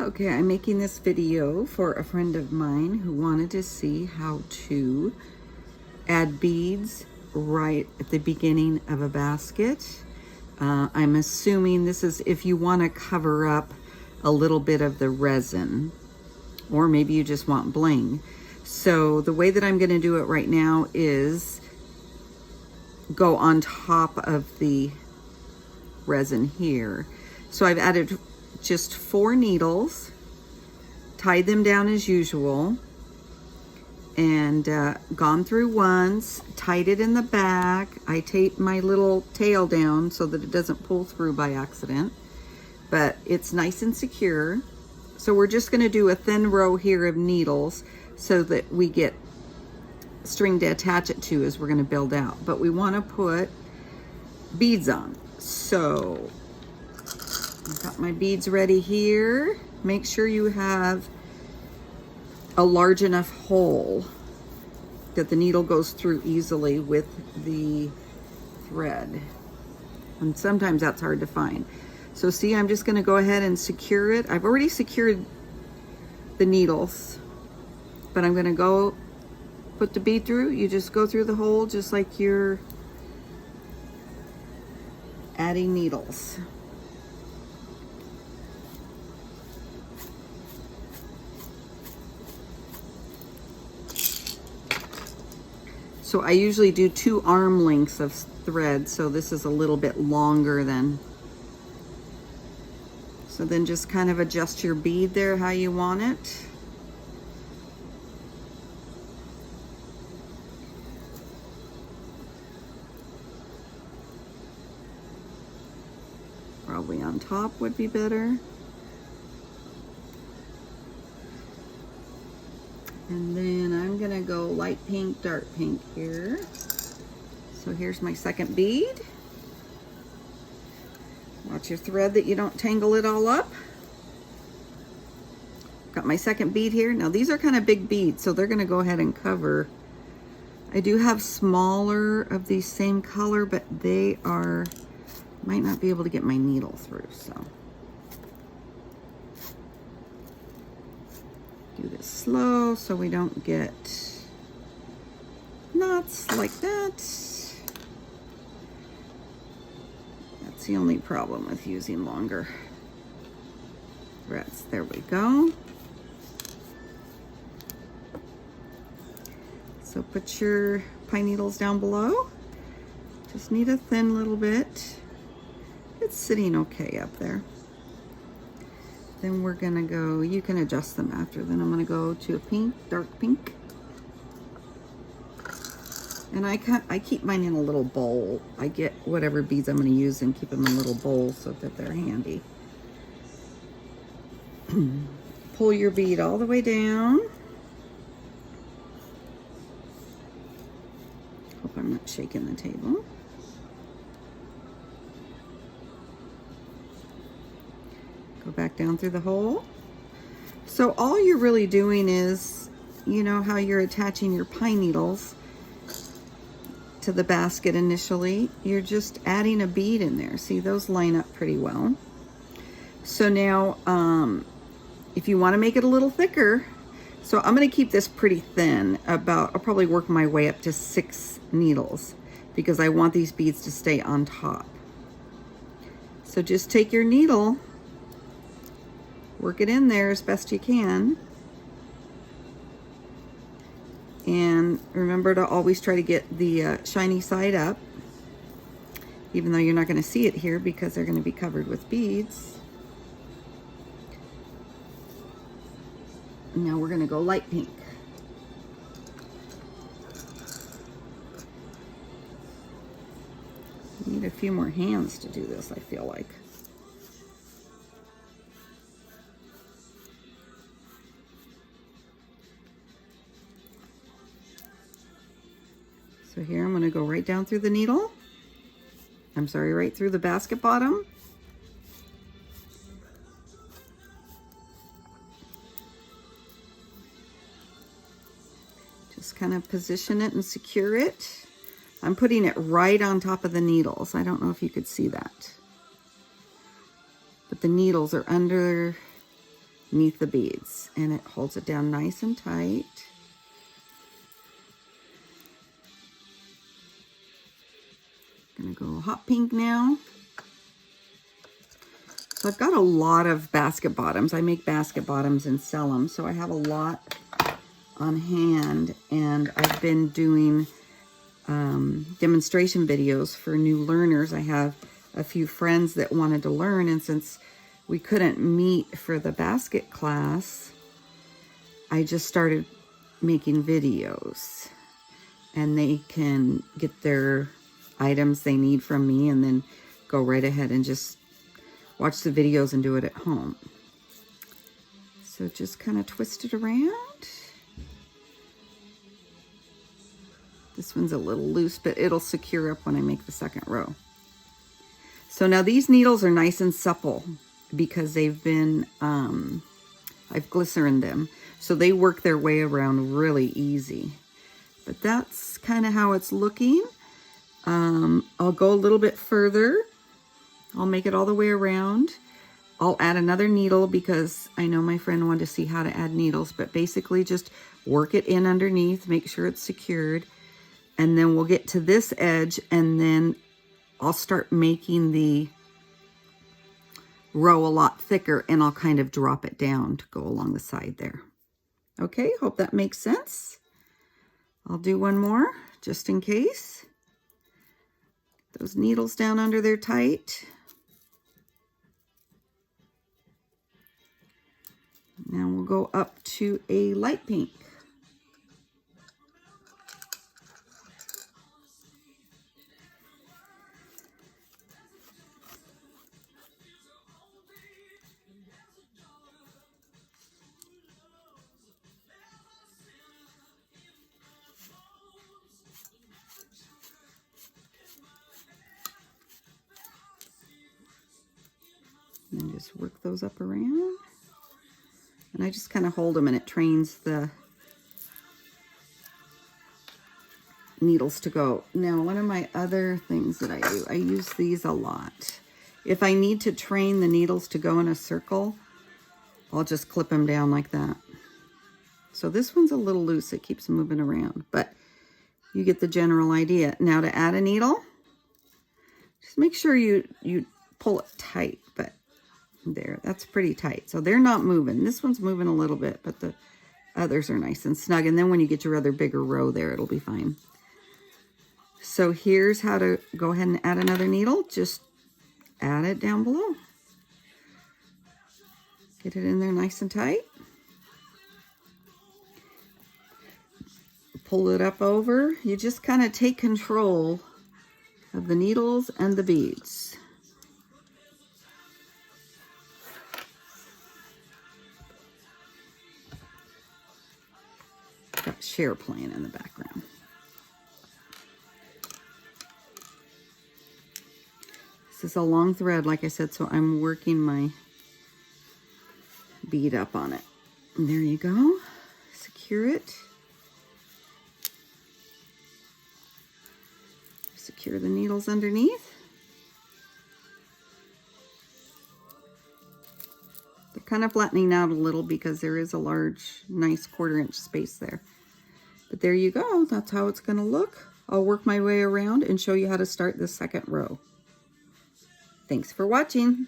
Okay, I'm making this video for a friend of mine who wanted to see how to add beads right at the beginning of a basket. I'm assuming this is if you want to cover up a little bit of the resin, or maybe you just want bling. So the way that I'm going to do it right now is go on top of the resin here. So I've added just 4 needles, tied them down as usual, and gone through once, tied it in the back. I taped my little tail down so that it doesn't pull through by accident, but it's nice and secure. So we're just going to do a thin row here of needles so that we get string to attach it to as we're going to build out. But we want to put beads on. So I've got my beads ready here. Make sure you have a large enough hole that the needle goes through easily with the thread. And sometimes that's hard to find. So see, I'm just going to go ahead and secure it. I've already secured the needles, but I'm going to go put the bead through. You just go through the hole just like you're adding needles. So I usually do 2 arm lengths of thread, so this is a little bit longer than. So then just kind of adjust your bead there how you want it. Probably on top would be better. And then I'm gonna go light pink, dark pink here. So here's my second bead. Watch your thread that you don't tangle it all up. Got my second bead here. Now these are kind of big beads, so they're gonna go ahead and cover. I do have smaller of these same color, but they are, might not be able to get my needle through, so. Do this slow so we don't get knots like that. That's the only problem with using longer threads. There we go. So put your pine needles down below. Just need a thin little bit. It's sitting okay up there. Then we're gonna go, you can adjust them after, then I'm gonna go to a pink, dark pink. And I keep mine in a little bowl. I get whatever beads I'm gonna use and keep them in little bowls so that they're handy. Pull your bead all the way down. Hope I'm not shaking the table. Go back down through the hole. So all you're really doing is, you know how you're attaching your pine needles to the basket initially, you're just adding a bead in there. See, those line up pretty well. So now, if you want to make it a little thicker, so I'm going to keep this pretty thin, I'll probably work my way up to 6 needles because I want these beads to stay on top. So just take your needle, work it in there as best you can. And remember to always try to get the shiny side up, even though you're not going to see it here because they're going to be covered with beads. Now we're going to go light pink. Need a few more hands to do this, I feel like. So here I'm going to go right down through the needle. I'm sorry, right through the basket bottom. Just kind of position it and secure it. I'm putting it right on top of the needles. I don't know if you could see that. But the needles are under underneath the beads, and it holds it down nice and tight. Gonna go hot pink now. So I've got a lot of basket bottoms. I make basket bottoms and sell them, so I have a lot on hand, and I've been doing demonstration videos for new learners. I have a few friends that wanted to learn, and since we couldn't meet for the basket class, I just started making videos, and they can get their items they need from me and then go right ahead and just watch the videos and do it at home. So just kind of twist it around. This one's a little loose, but it'll secure up when I make the second row. So now these needles are nice and supple because they've been, I've glycerined them. So they work their way around really easy. But that's kind of how it's looking. I'll go a little bit further. I'll make it all the way around. I'll add another needle because I know my friend wanted to see how to add needles, but basically just work it in underneath, make sure it's secured. And then we'll get to this edge, and then I'll start making the row a lot thicker, and I'll kind of drop it down to go along the side there. Okay, hope that makes sense. I'll do one more just in case. Those needles down under there tight. Now we'll go up to a light pink. And just work those up around. And I just kind of hold them, and it trains the needles to go. Now, one of my other things that I do, I use these a lot. If I need to train the needles to go in a circle, I'll just clip them down like that. So this one's a little loose. It keeps moving around, but you get the general idea. Now to add a needle, just make sure you pull it tight, but there, that's pretty tight. So they're not moving. This one's moving a little bit, but the others are nice and snug. And then when you get your other bigger row there, it'll be fine. So here's how to go ahead and add another needle. Just add it down below. Get it in there nice and tight. Pull it up over. You just kind of take control of the needles and the beads. Got Cher playing in the background. This is a long thread, like I said, so I'm working my bead up on it. And there you go. Secure it. Secure the needles underneath. They're kind of flattening out a little because there is a large, nice 1/4 inch space there. But there you go. That's how it's going to look. I'll work my way around and show you how to start the second row. Thanks for watching.